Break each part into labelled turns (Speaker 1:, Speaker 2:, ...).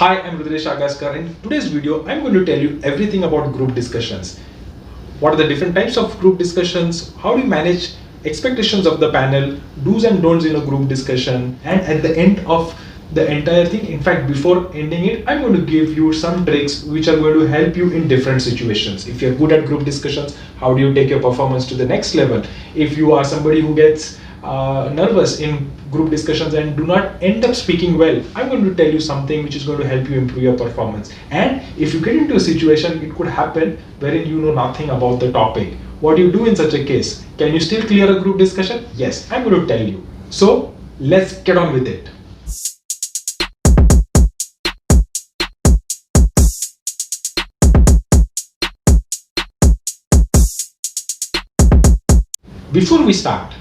Speaker 1: Hi, I'm Agaskar. In today's video, I'm going to tell you everything about group discussions. What are the different types of group discussions? How do you manage expectations of the panel, do's and don'ts in a group discussion, and at the end of the entire thing, in fact, before ending it, I'm going to give you some tricks which are going to help you in different situations. If you're good at group discussions, how do you take your performance to the next level? If you are somebody who gets nervous in group discussions and do not end up speaking well, I'm going to tell you something which is going to help you improve your performance. And if you get into a situation, it could happen wherein you know nothing about the topic. What do you do in such a case? Can you still clear a group discussion? Yes, I'm going to tell you. So let's get on with it. Before we start,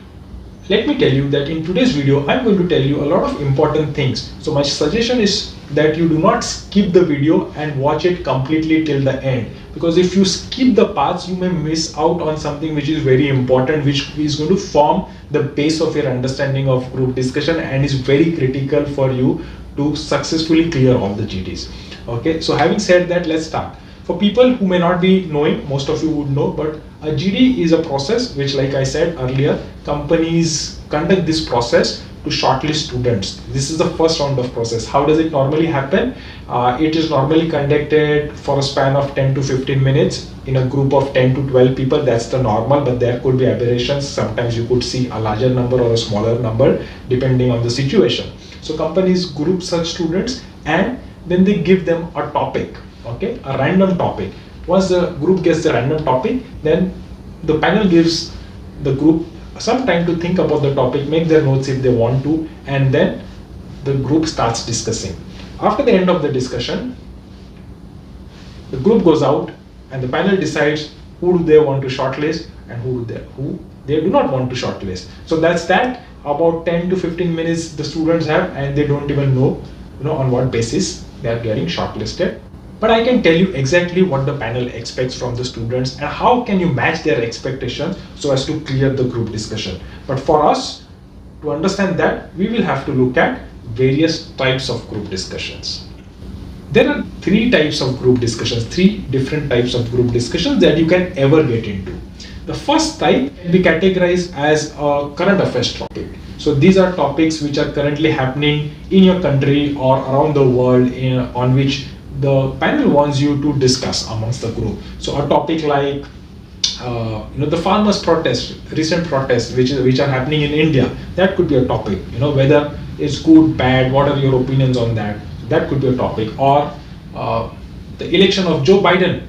Speaker 1: let me tell you that in today's video, I'm going to tell you a lot of important things. So my suggestion is that you do not skip the video and watch it completely till the end. Because if you skip the parts, you may miss out on something which is very important, which is going to form the base of your understanding of group discussion and is very critical for you to successfully clear all the GDs. Okay, so having said that, let's start. For people who may not be knowing, most of you would know, but a GD is a process which, like I said earlier, companies conduct this process to shortlist students. This is the first round of process. How does it normally happen? It is normally conducted for a span of 10 to 15 minutes in a group of 10 to 12 people. That's the normal, but there could be aberrations. Sometimes you could see a larger number or a smaller number depending on the situation. So companies group such students and then they give them a topic. Okay, a random topic. Once the group gets the random topic, then the panel gives the group some time to think about the topic, make their notes if they want to, and then the group starts discussing. After the end of the discussion, the group goes out and the panel decides who do they want to shortlist and who they do not want to shortlist. So that's that. About 10 to 15 minutes the students have, and they don't even know, on what basis they are getting shortlisted. But I can tell you exactly what the panel expects from the students and how can you match their expectations so as to clear the group discussion. But for us to understand that, we will have to look at various types of group discussions. There are three types of group discussions, three different types of group discussions that you can ever get into. The first type can be categorized as a current affairs topic. So these are topics which are currently happening in your country or around the world on which the panel wants you to discuss amongst the group. So a topic like the farmers' protest, recent protests which are happening in India, that could be a topic. Whether it's good, bad, what are your opinions on that? That could be a topic. Or the election of Joe Biden,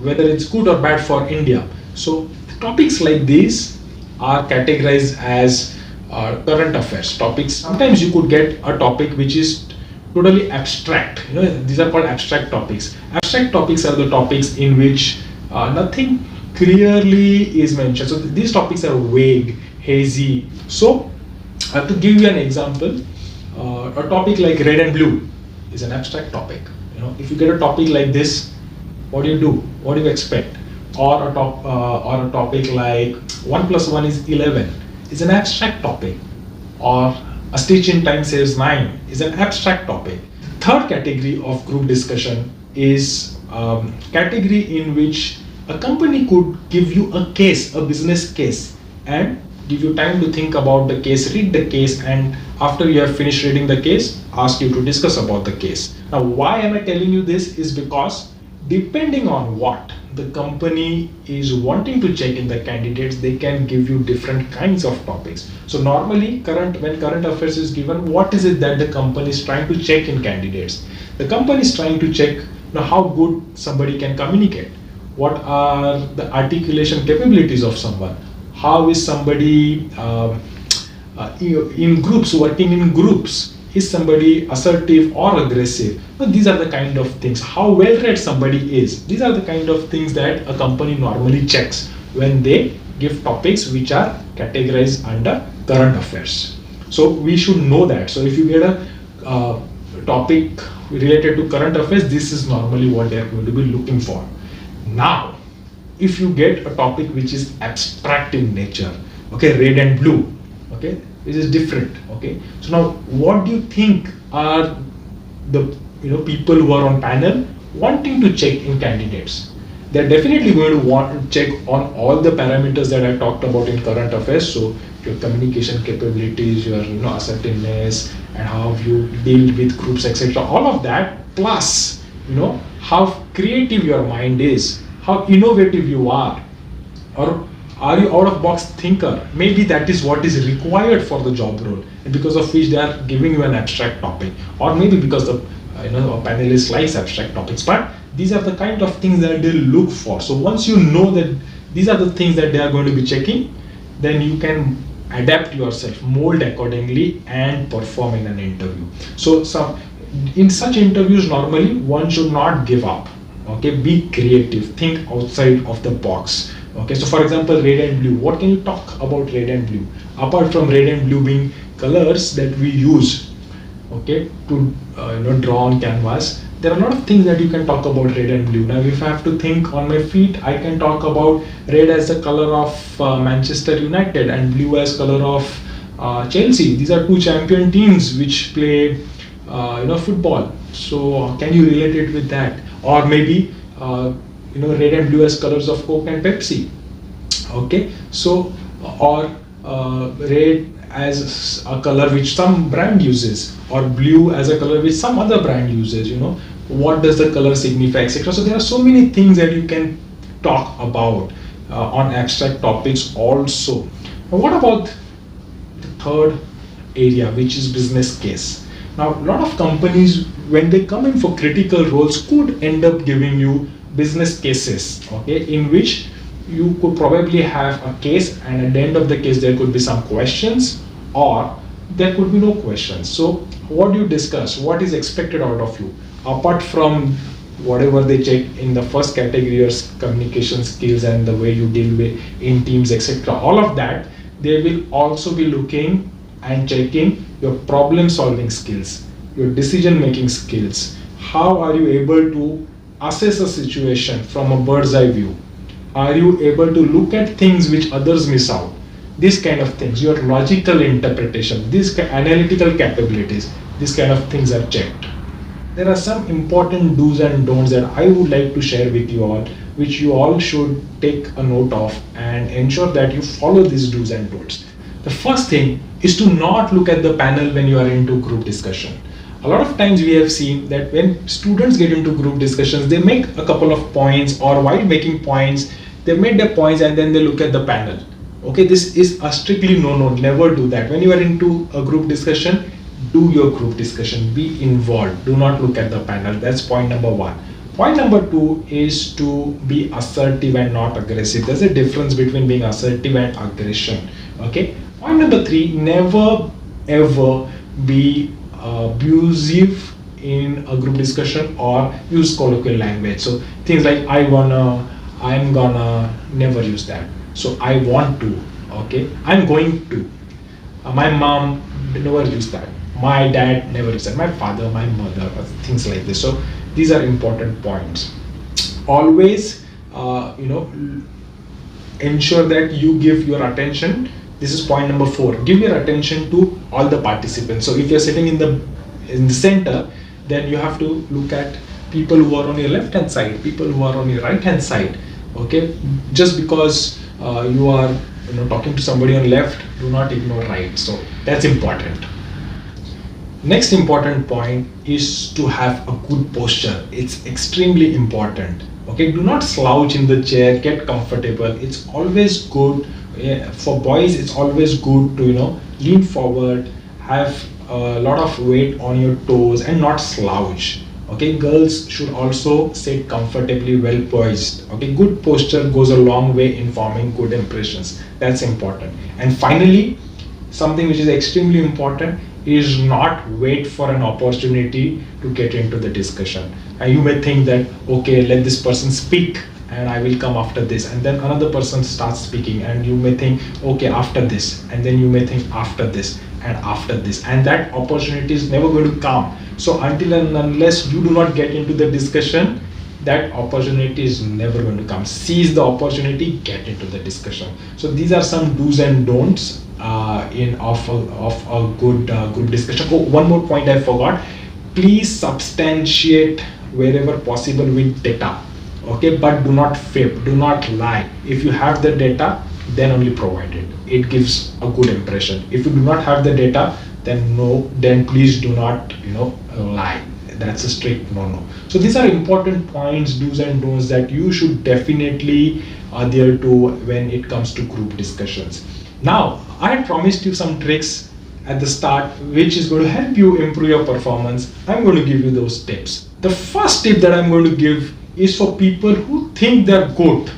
Speaker 1: whether it's good or bad for India. So topics like these are categorized as current affairs topics. Sometimes you could get a topic which is totally abstract. These are called abstract topics. Abstract topics are the topics in which nothing clearly is mentioned. So these topics are vague, hazy. So to give you an example, a topic like red and blue is an abstract topic. If you get a topic like this, what do? What do you expect? Or a topic like 1 + 1 is 11 is an abstract topic. Or a stitch in time saves 9 is an abstract topic. Third category of group discussion is category in which a company could give you a case, a business case, and give you time to think about the case, read the case, and after you have finished reading the case, ask you to discuss about the case. Now, why am I telling you this is because depending on what the company is wanting to check in the candidates, they can give you different kinds of topics. So normally when current affairs is given, what is it that the company is trying to check in candidates? The company is trying to check how good somebody can communicate. What are the articulation capabilities of someone? How is somebody in groups, working in groups? Is somebody assertive or aggressive? These are the kind of things. How well read somebody is. These are the kind of things that a company normally checks when they give topics which are categorized under current affairs. So we should know that. So if you get a topic related to current affairs, this is normally what they are going to be looking for. Now, if you get a topic which is abstract in nature, okay, red and blue, okay, which is different. Okay, so now what do you think are the people who are on panel wanting to check in candidates. They're definitely going to want to check on all the parameters that I talked about in current affairs. So your communication capabilities, your assertiveness, and how you deal with groups, etc. All of that, plus how creative your mind is, how innovative you are, or are you out of box thinker? Maybe that is what is required for the job role, and because of which they are giving you an abstract topic, or maybe because the a panelist likes abstract topics. But these are the kind of things that they look for. So once you know that these are the things that they are going to be checking, then you can adapt yourself, mold accordingly, and perform in an interview. So in such interviews, normally one should not give up. Okay, be creative, think outside of the box. Okay, so for example, red and blue. What can you talk about red and blue? Apart from red and blue being colors that we use, okay, to draw on canvas, there are a lot of things that you can talk about red and blue. Now, if I have to think on my feet, I can talk about red as the color of Manchester United and blue as color of Chelsea. These are two champion teams which play football. So can you relate it with that? Or maybe red and blue as colors of Coke and Pepsi. Okay, so or red as a color which some brand uses, or blue as a color which some other brand uses. What does the color signify, etc. So there are so many things that you can talk about on abstract topics also. Now, what about the third area, which is business case? Now, a lot of companies, when they come in for critical roles, could end up giving you business cases, okay, in which you could probably have a case, and at the end of the case there could be some questions, or there could be no questions. So what do you discuss? What is expected out of you? Apart from whatever they check in the first category, your communication skills and the way you deal with in teams, etc. All of that, they will also be looking and checking your problem solving skills, your decision making skills. How are you able to assess a situation from a bird's eye view? Are you able to look at things which others miss out? These kind of things, your logical interpretation, these analytical capabilities, these kind of things are checked. There are some important do's and don'ts that I would like to share with you all, which you all should take a note of and ensure that you follow these do's and don'ts. The first thing is to not look at the panel when you are into group discussion. A lot of times we have seen that when students get into group discussions, they make a couple of points, or while making points, they made their points and then they look at the panel. Okay, this is a strictly no, never do that. When you are into a group discussion, do your group discussion, be involved, do not look at the panel. That's point number one. Point number two is to be assertive and not aggressive. There's a difference between being assertive and aggression. Okay. Point number three, never ever be abusive in a group discussion or use colloquial language. So things like I'm gonna, never use that. So I want to, okay, I'm going to. My mom never used that. My dad never used that. My father, my mother, things like this. So these are important points. Always, ensure that you give your attention. This is point number 4. Give your attention to all the participants. So if you're sitting in the center, then you have to look at people who are on your left hand side, people who are on your right hand side. Okay, just because you are talking to somebody on left, do not ignore right. So that's important. Next important point is to have a good posture. It's extremely important. Okay, do not slouch in the chair, get comfortable. It's always good for boys. It's always good to lean forward, have a lot of weight on your toes and not slouch. Okay, girls should also sit comfortably, well poised. Okay, good posture goes a long way in forming good impressions. That's important. And finally, something which is extremely important is not wait for an opportunity to get into the discussion. And you may think that, okay, let this person speak and I will come after this, and then another person starts speaking and you may think, okay, after this, and then you may think after this and after this, and that opportunity is never going to come. So until and unless you do not get into the discussion, that opportunity is never going to come. Seize the opportunity, get into the discussion. So these are some do's and don'ts of a good group discussion. Oh, one more point I forgot. Please substantiate wherever possible with data, okay, but do not fib, do not lie. If you have the data, then only provide it. It gives a good impression. If you do not have the data, then no, then please do not, lie. That's a strict no. So these are important points, do's and don'ts, that you should definitely adhere to when it comes to group discussions. Now, I had promised you some tricks at the start which is going to help you improve your performance. I'm going to give you those tips. The first tip that I'm going to give is for people who think they're good,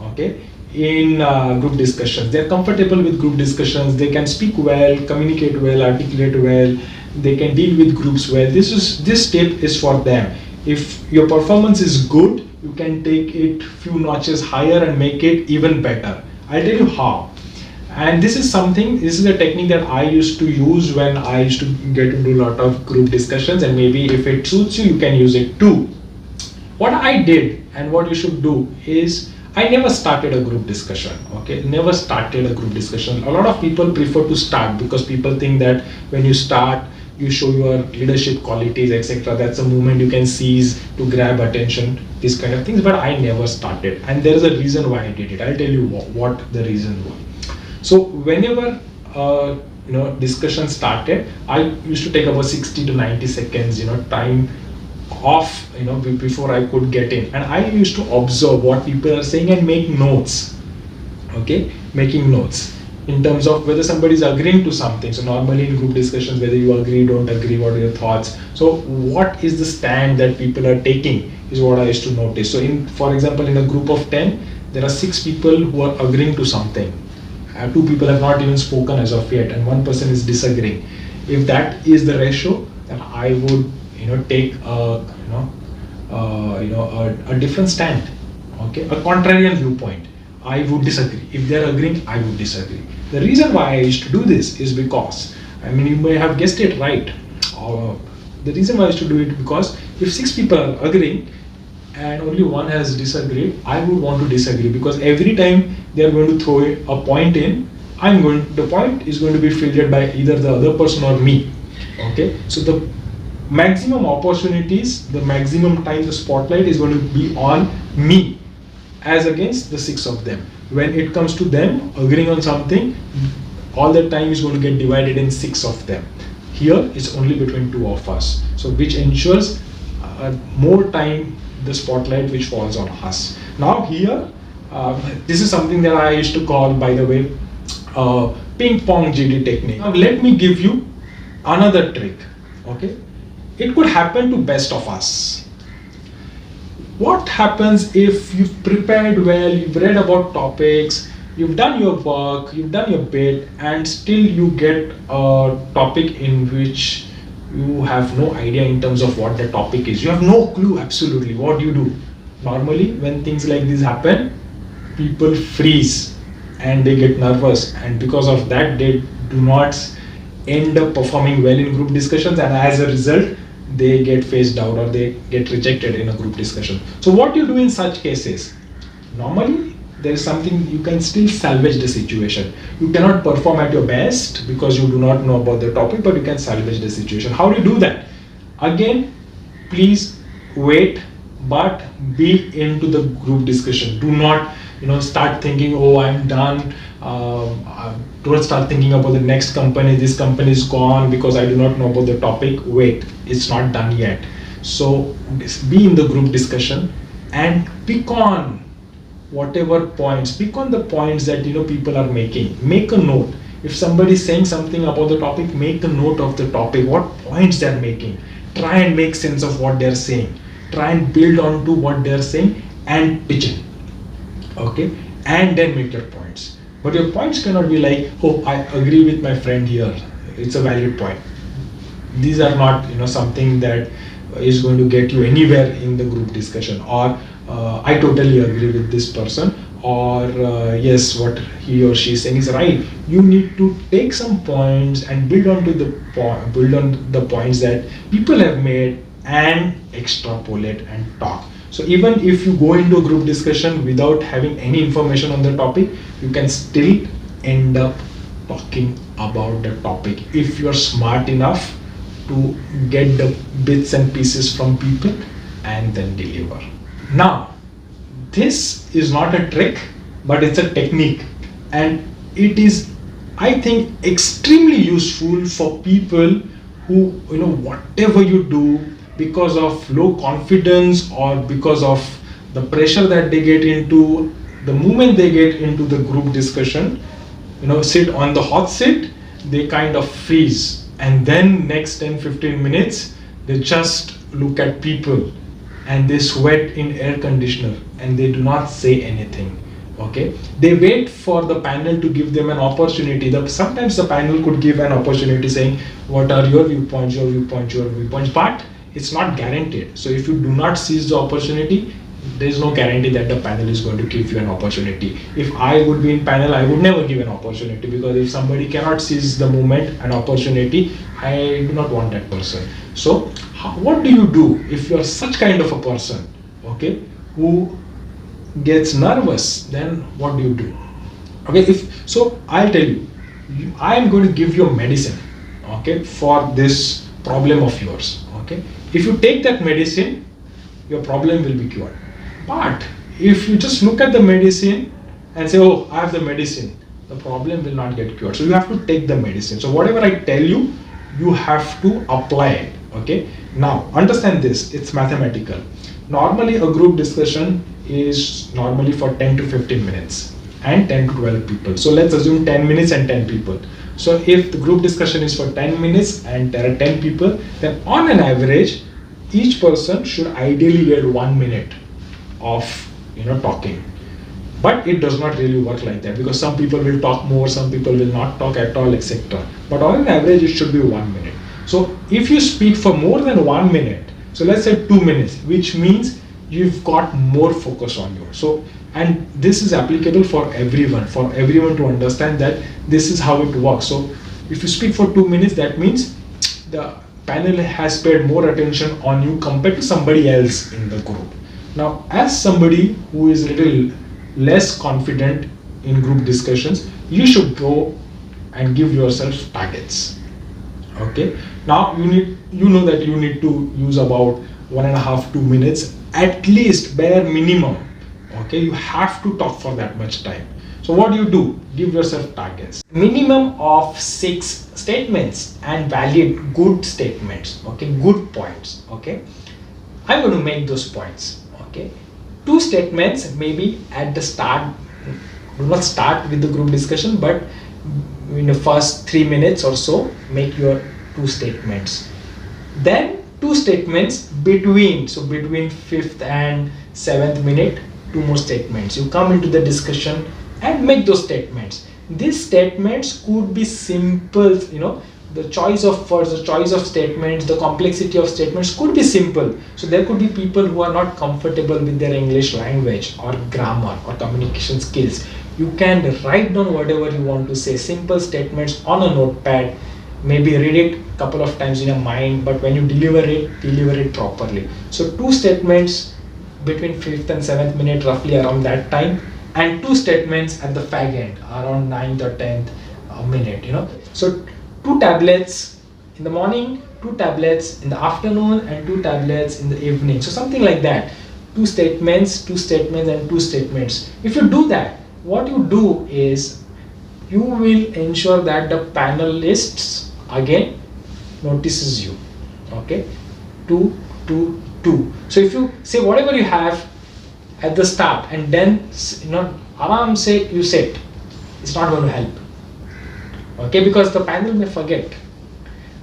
Speaker 1: okay, in group discussions. They're comfortable with group discussions. They can speak well, communicate well, articulate well. They can deal with groups well. This tip is for them. If your performance is good, you can take it few notches higher and make it even better. I'll tell you how. And this is a technique that I used to use when I used to get into a lot of group discussions, and maybe if it suits you, you can use it too. What I did and what you should do is, I never started a group discussion, okay? Never started a group discussion. A lot of people prefer to start because people think that when you start, you show your leadership qualities, etc. That's a moment you can seize to grab attention, these kind of things. But I never started, and there is a reason why I did it. I'll tell you what the reason was. So whenever discussion started, I used to take about 60 to 90 seconds, time off, before I could get in, and I used to observe what people are saying and make notes. Okay, making notes in terms of whether somebody is agreeing to something. So normally in group discussions, whether you agree, don't agree, what are your thoughts? So what is the stand that people are taking is what I used to notice. So for example, in a group of 10, there are 6 people who are agreeing to something. 2 people have not even spoken as of yet, and 1 person is disagreeing. If that is the ratio, then I would take a different stand, okay, a contrarian viewpoint. I would disagree. If they are agreeing, I would disagree. The reason why I used to do this is because, you may have guessed it right. The reason why I used to do it because if 6 people are agreeing and only 1 has disagreed, I would want to disagree, because every time they are going to throw a point in, the point is going to be filtered by either the other person or me. Okay, so the maximum opportunities, the maximum time, the spotlight is going to be on me as against the 6 of them. When it comes to them agreeing on something, all the time is going to get divided in 6 of them. Here it's only between 2 of us, so which ensures more time, the spotlight which falls on us. Now here, this is something that I used to call, by the way, Pingpong GD Technique. Now let me give you another trick, okay? It could happen to best of us. What happens if you've prepared well, you've read about topics, you've done your work, you've done your bit, and still you get a topic in which you have no idea in terms of what the topic is. You have no clue absolutely. What do you do? Normally, when things like this happen, people freeze and they get nervous, and because of that, they do not end up performing well in group discussions, and as a result, they get phased out or they get rejected in a group discussion. So what you do in such cases? Normally, there is something you can still salvage the situation. You cannot perform at your best because you do not know about the topic, but you can salvage the situation. How do you do that? Again, please wait, but be into the group discussion. Do not start thinking, oh, I'm done. Don't start thinking about the next company. This company is gone because I do not know about the topic. Wait, it's not done yet. So be in the group discussion and pick on whatever points. Pick on the points that people are making. Make a note. If somebody is saying something about the topic, make a note of the topic. What points they are making. Try and make sense of what they are saying. Try and build onto what they are saying and pitch it. Okay, and then make your points. But your points cannot be like, oh, I agree with my friend here. It's a valid point. These are not something that is going to get you anywhere in the group discussion, or I totally agree with this person, or yes, what he or she is saying is right. You need to take some points and build on the points that people have made and extrapolate and talk. So even if you go into a group discussion without having any information on the topic, you can still end up talking about the topic if you're smart enough to get the bits and pieces from people and then deliver. Now, this is not a trick, but it's a technique, and it is, I think, extremely useful for people who, whatever you do, because of low confidence or because of the pressure that they get into, the moment they get into the group discussion, sit on the hot seat, they kind of freeze, and then next 10-15 minutes they just look at people and they sweat in air conditioner and they do not say anything. Okay, they wait for the panel to give them an opportunity. Sometimes the panel could give an opportunity saying, what are your viewpoints, but it's not guaranteed. So if you do not seize the opportunity, there is no guarantee that the panel is going to give you an opportunity. If I would be in panel, I would never give an opportunity, because if somebody cannot seize the moment, an opportunity, I do not want that person. So what do you do if you are such kind of a person, okay, who gets nervous? Then what do you do? Okay, so I'll tell you, I am going to give you a medicine, okay, for this problem of yours. Okay, if you take that medicine, your problem will be cured. But if you just look at the medicine and say, oh, I have the medicine, the problem will not get cured. So you have to take the medicine. So whatever I tell you, you have to apply it. Okay, now understand this, it's mathematical. Normally a group discussion is normally for 10 to 15 minutes and 10 to 12 people. So let's assume 10 minutes and 10 people. So if the group discussion is for 10 minutes and there are 10 people, then on an average, each person should ideally get 1 minute of talking. But it does not really work like that, because some people will talk more, some people will not talk at all, etc. But on an average, it should be 1 minute. So if you speak for more than 1 minute, so let's say 2 minutes, which means you've got more focus on you. So, and this is applicable for everyone to understand that this is how it works. So if you speak for 2 minutes, that means the panel has paid more attention on you compared to somebody else in the group. Now, as somebody who is a little less confident in group discussions, you should go and give yourself targets. Okay, now you know that you need to use about 1.5-2 minutes, at least, bare minimum. Okay, you have to talk for that much time. So what do? Give yourself targets. Minimum of 6 statements and valid good statements. Okay, good points. Okay, I'm going to make those points. Okay, 2 statements maybe at the start. Do not start with the group discussion, but in the first 3 minutes or so, make your 2 statements. Then 2 statements between 5th and 7th minute, 2 more statements. You come into the discussion and make those statements. These statements could be simple, the choice of words, the choice of statements, the complexity of statements could be simple. So there could be people who are not comfortable with their English language or grammar or communication skills. You can write down whatever you want to say, simple statements on a notepad, maybe read it a couple of times in your mind, but when you deliver it properly. So 2 statements between 5th and 7th minute, roughly around that time, and 2 statements at the fag end, around 9th or 10th minute, So 2 tablets in the morning, 2 tablets in the afternoon, and 2 tablets in the evening. So something like that. 2 statements, 2 statements, and 2 statements. If you do that, what you do is you will ensure that the panelists again notices you. Okay, 2, 2, 2. So if you say whatever you have at the start and then aram se you said, it's not going to help. Okay, because the panel may forget.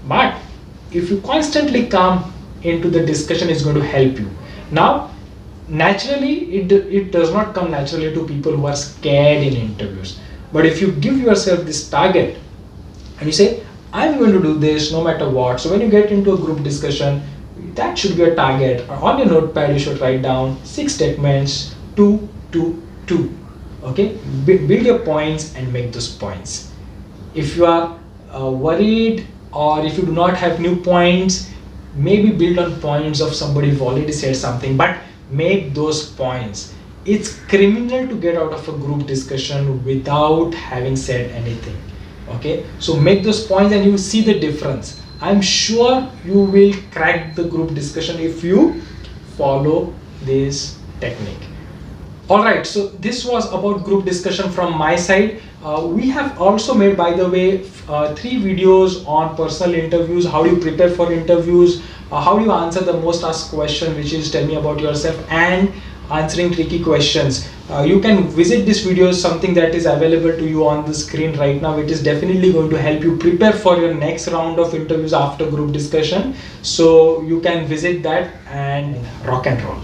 Speaker 1: But if you constantly come into the discussion, it's going to help you. Now, naturally, it does not come naturally to people who are scared in interviews. But if you give yourself this target and you say, I'm going to do this no matter what. So when you get into a group discussion, that should be a target. On your notepad, you should write down 6 statements, 2, 2, 2. Okay, build your points and make those points. If you are worried, or if you do not have new points, maybe build on points of somebody who already said something, but make those points. It's criminal to get out of a group discussion without having said anything. Okay, so make those points and you see the difference. I'm sure you will crack the group discussion if you follow this technique. Alright, so this was about group discussion from my side. We have also made, by the way, 3 videos on personal interviews, how you prepare for interviews, how you answer the most asked question, which is tell me about yourself, and answering tricky questions. You can visit this video, something that is available to you on the screen right now. It is definitely going to help you prepare for your next round of interviews after group discussion. So you can visit that and rock and roll.